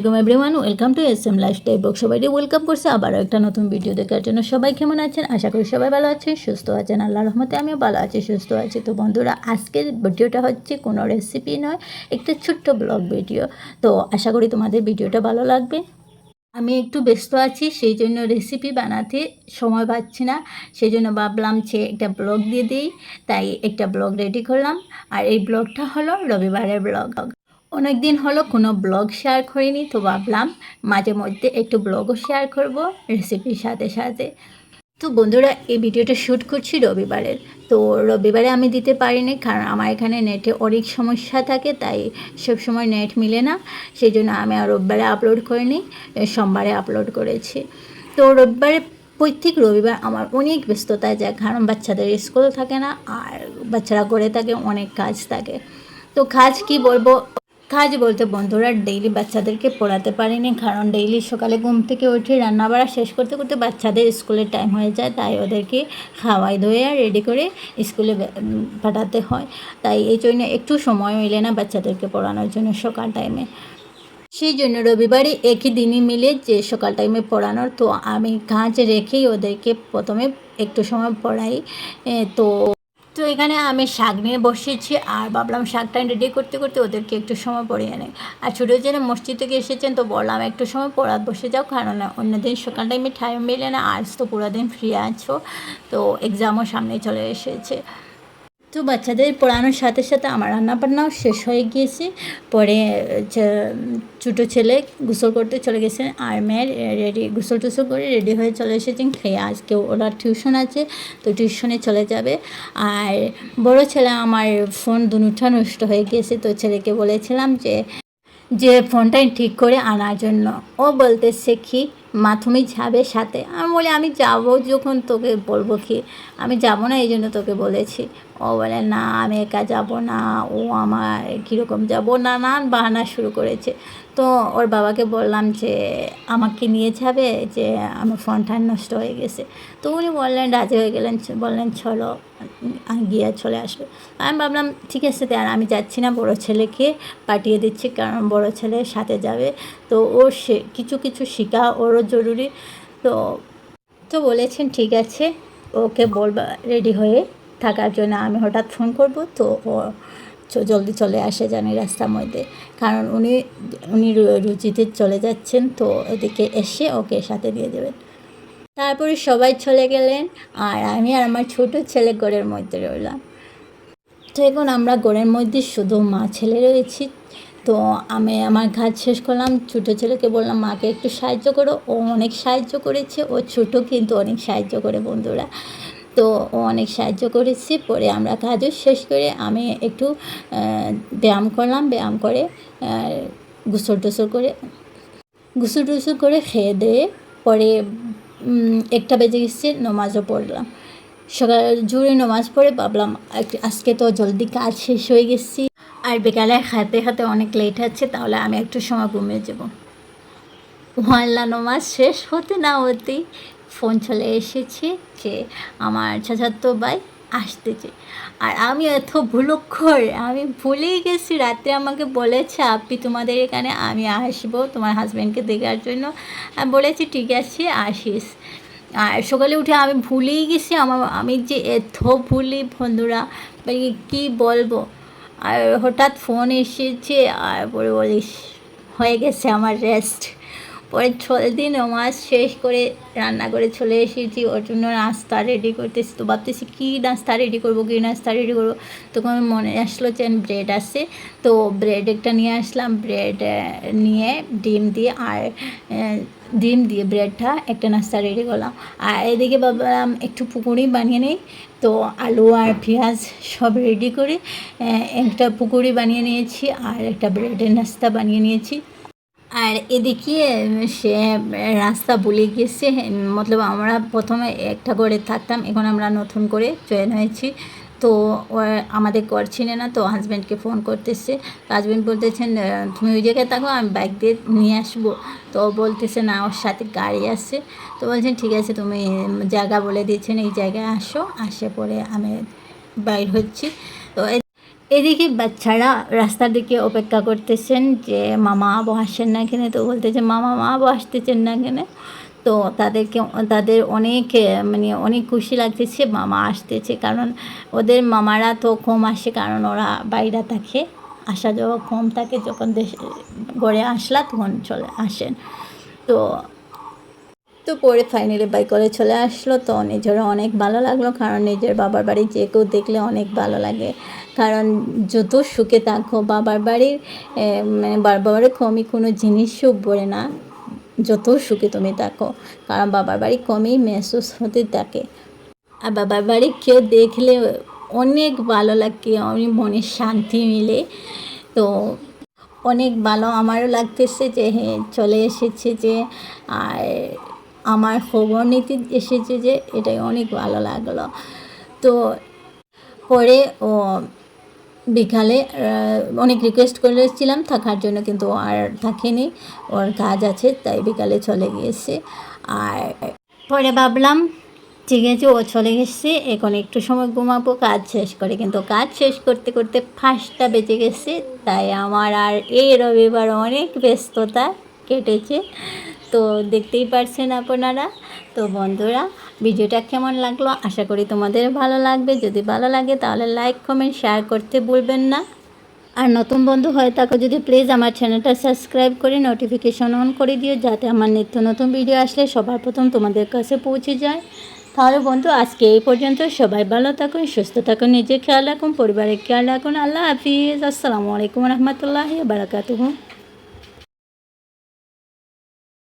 আসসালামাইকুম everyone, welcome to SM lifestyle blog. সবাইকে welcome করছে আবারও একটা নতুন ভিডিও দেখার জন্য। সবাই কেমন আছেন? আশা করি সবাই ভালো আছেন, সুস্থ আছেন। আল্লাহর রহমতে আমিও ভালো আছি, সুস্থ আছি। তো বন্ধুরা, আজকের ভিডিওটা হচ্ছে কোনো রেসিপি নয়, একটা ছোট্ট ব্লগ ভিডিও। তো আশা করি তোমাদের ভিডিওটা ভালো লাগবে। আমি একটু ব্যস্ত আছি, সেই জন্য রেসিপি বানাতে সময় পাচ্ছি না। সেই জন্য ভাবলাম যে একটা ব্লগ দিয়ে দিই, তাই একটা ব্লগ রেডি করলাম। আর এই ব্লগটা হলো রবিবারের ব্লগ। অনেক দিন হলো কোনো ব্লগ শেয়ার করিনি, তো ভাবলাম মাঝে মধ্যে একটু ব্লগও শেয়ার করব রেসিপির সাথে সাথে। তো বন্ধুরা, এই ভিডিওটা শ্যুট করছি রবিবারের। তো রবিবারে আমি দিতে পারিনি, কারণ আমার এখানে নেটে অনেক সমস্যা থাকে, তাই সব সময় নেট মিলে না। সেই জন্য আমি আর রবিবারে আপলোড করিনি, সোমবারে আপলোড করেছি। তো রবিবারে, প্রত্যেক রবিবার আমার অনেক ব্যস্ততায় যায়, কারণ বাচ্চাদের স্কুল থাকে না, আর বাচ্চারা করে থাকে, অনেক কাজ থাকে। তো কাজ কি বলবো, কাজ বলতে বন্ধুরা, ডেইলি বাচ্চাদেরকে পড়াতে পারিনি, কারণ ডেইলি সকালে ঘুম থেকে উঠে রান্নাবাড়া শেষ করতে করতে বাচ্চাদের স্কুলের টাইম হয়ে যায়, তাই ওদেরকে খাওয়াই ধোয়ে আর রেডি করে স্কুলে পাঠাতে হয়। তাই এই জন্য একটু সময় হইলে না বাচ্চাদেরকে পড়ানোর জন্য সকাল টাইমে। সেই জন্য রবিবারে একই দিনই মিলে যে সকাল টাইমে পড়ানোর, তো আমি কাজ রেখেই ওদেরকে প্রথমে একটু সময় পড়াই। তো তো এখানে আমি শাক নিয়ে বসেছি, আর ভাবলাম শাকটা রেডি করতে করতে ওদেরকে একটু সময় পড়িয়ে নেই। আর ছোটো যেন মসজিদ থেকে এসেছেন, তো বললাম একটু সময় পড়াত বসে যাও, কারণ অন্যদিন সকাল টাইমে টাইম মেলে না, আজ তো পুরো দিন ফ্রি আছো, তো এক্সামও সামনে চলে এসেছে। তো বাচ্চাদের পড়ানোর সাথে সাথে আমার রান্নাবান্নাও শেষ হয়ে গিয়েছে। পরে ছোটো ছেলে গোসল করতে চলে গেছেন, আর মেয়ের রেডি গোসল টোসল করে রেডি হয়ে চলে এসেছেন খেয়ে। আজকে ওরা টিউশন আছে, তো টিউশনে চলে যাবে। আর বড় ছেলে আমার ফোন দুটা নষ্ট হয়ে গিয়েছে, তো ছেলেকে বলেছিলাম যে ফোনটাই ঠিক করে আনার জন্য। ও বলতেছে কি, মা তুমি যাবে সাথে? আমি বলি আমি যাবো যখন তোকে বলবো কি, আমি যাব না, এই জন্য তোকে বলেছি। ও বলে না, আমি একা যাব না, ও আমার কীরকম যাব না, নানান বাহানা শুরু করেছে। তো ওর বাবাকে বললাম যে আমাকে নিয়ে যাবে, যে আমার ফোনটা নষ্ট হয়ে গেছে। তো উনি বললেন, রাজি হয়ে গেলেন, বললেন চলো গিয়ে চলে আসবে। আমি ভাবলাম ঠিক আছে, আর আমি যাচ্ছি না, বড় ছেলেকে পাঠিয়ে দিচ্ছি, কারণ বড় ছেলে সাথে যাবে। তো ওর কিছু কিছু শেখা ওরও জরুরি। তো তো বলেছেন ঠিক আছে, ওকে বলবা রেডি হয়ে থাকার জন্য। আমি হঠাৎ ফোন করব, তো ও জলদি চলে আসে জানি রাস্তার মধ্যে, কারণ উনি উনি রুচিতে চলে যাচ্ছেন, তো এদিকে এসে ওকে সাথে দিয়ে দেবেন। তারপরে সবাই চলে গেলেন, আর আমি আর আমার ছোটো ছেলে ঘরের মধ্যে রইলাম। তো এখন আমরা ঘরের মধ্যে শুধু মা ছেলে রয়েছি। তো আমি আমার কাজ শেষ করলাম, ছোটো ছেলেকে বললাম মাকে একটু সাহায্য করো। ও অনেক সাহায্য করেছে, ও ছোটো কিন্তু অনেক সাহায্য করে বন্ধুরা। তো ও অনেক সাহায্য করেছে। পরে আমরা কাজও শেষ করে আমি একটু ব্যায়াম করলাম, ব্যায়াম করে গোসল টোসল করে খেয়ে দিয়ে পরে 1টা বেজে গেছে, নমাজও পড়লাম। সকাল জোরে নমাজ পড়ে ভাবলাম আজকে তো জলদি কাজ শেষ হয়ে গেছি, আর বিকালে খাতে খাতে অনেক লেট আছে, তাহলে আমি একটু সময় ঘুমিয়ে যাব। মহল্লা নমাজ শেষ হতে না হতেই ফোন চলে এসেছে যে আমার চাচাতো ভাই আসতেছে। আর আমি এত ভুলক্ষর, আমি ভুলেই গেছি। রাত্রে আমাকে বলেছে আপনি তোমাদের এখানে আমি আসবো তোমার হাজব্যান্ডকে দেখার জন্য। আমি বলেছি ঠিক আছে আসিস। আর সকালে উঠে আমি ভুলেই গেছি, আমি যে এত ভুলি বন্ধুরা, কী বলবো। আর হঠাৎ ফোন এসেছে, আর পরে বলিস হয়ে গেছে আমার রেস্ট। পরে জলদি নামাজ শেষ করে রান্না করে চলে এসেছি, ওর জন্য নাস্তা রেডি করতেছি। তো ভাবতেছি কী নাস্তা রেডি করবো, তখন আমার মনে আসলো যে ব্রেড আছে, তো ব্রেড একটা নিয়ে আসলাম। ব্রেড নিয়ে ডিম দিয়ে ব্রেডটা একটা নাস্তা রেডি করলাম। আর এদিকে ভাবলাম একটু পুকুরি বানিয়ে নিই, তো আলু আর পেঁয়াজ সব রেডি করে একটা পুকুরি বানিয়ে নিয়েছি, আর একটা ব্রেডের নাস্তা বানিয়ে নিয়েছি। আর এদিকে সে রাস্তা ভুলে গেছে, মতলব আমরা প্রথমে একটা ঘরে থাকতাম, এখন আমরা নতুন করে জয়েন হয়েছি। তো আমাদের ঘর ছিল না, তো হাজব্যান্ডকে ফোন করতেছে। হাজব্যান্ড বলতেছেন তুমি ওই জায়গায় থাকো, আমি বাইক দিয়ে নিয়ে আসবো। তো বলতেছে না, ওর সাথে গাড়ি আছে। তো বলছেন ঠিক আছে, তুমি জায়গা বলে দিয়েছেন, এই জায়গায় আসো, আসে পরে আমি বাইর হচ্ছি। তো এদিকে বাচ্চারা রাস্তার দিকে অপেক্ষা করতেছেন যে মামা আবু আসেন না কেনে, তো বলতেছে মামা আবু আসতেছেন না কেনে। তো তাদের অনেক মানে অনেক খুশি লাগতেছে মামা আসতেছে, কারণ ওদের মামারা তো কম আসে, কারণ ওরা বাইরে থাকে, আসা যাওয়া কম থাকে, যখন ঘরে আসলা তখন চলে আসেন। তো তো পরে ফাইনালি বাই করে চলে আসলো। তো নিজেরও অনেক ভালো লাগলো, কারণ নিজের বাবার বাড়ি যে কেউ দেখলে অনেক ভালো লাগে, কারণ যত সুখে থাকো বাবার বাড়ির মানে বাবার বাড়ির কমই কোনো জিনিসও পড়ে না, যত সুখে তুমি থাকো, কারণ বাবার বাড়ি কমই মেহসুস হতে থাকে। আর বাবার বাড়ি কেউ দেখলে অনেক ভালো লাগে, অনেক মনের শান্তি মিলে। তো অনেক ভালো আমারও লাগতেছে যে হ্যাঁ চলে এসেছে, যে আর আমার খবর নিতে এসেছে, যে এটাই অনেক ভালো লাগলো। তো পরে ও বিকালে অনেক রিকোয়েস্ট করেছিলাম থাকার জন্য, কিন্তু আর থাকেনি, ওর কাজ আছে তাই বিকালে চলে গিয়েছে। আর পরে ভাবলাম ঠিক আছে ও চলে গেছে, এখন একটু সময় ঘুমাবো কাজ শেষ করে, কিন্তু কাজ শেষ করতে করতে 5টা বেজে গেছে। তাই আমার আর এই রবিবার অনেক ব্যস্ততা কেটেছে, তো দেখতেই পারছেন আপনারা। তো বন্ধুরা, ভিডিওটা কেমন লাগলো আশা করি তোমাদের ভালো লাগবে। যদি ভালো লাগে তাহলে লাইক কমেন্ট শেয়ার করতে ভুলবেন না। আর নতুন বন্ধু হয়ে থাকো যদি প্লিজ আমার চ্যানেলটা সাবস্ক্রাইব করে নোটিফিকেশন অন করে দিও, যাতে আমার নিত্য নতুন ভিডিও আসলে সবার প্রথম তোমাদের কাছে পৌঁছে যায়। তাহলে বন্ধু আজকে এই পর্যন্ত, সবাই ভালো থাকুন, সুস্থ থাকুন, নিজের খেয়াল রাখুন, পরিবারের খেয়াল রাখুন। আল্লাহ হাফিজ, আসসালামু আলাইকুম রহমতুল্লাহি ওয়া বারাকাতুহু।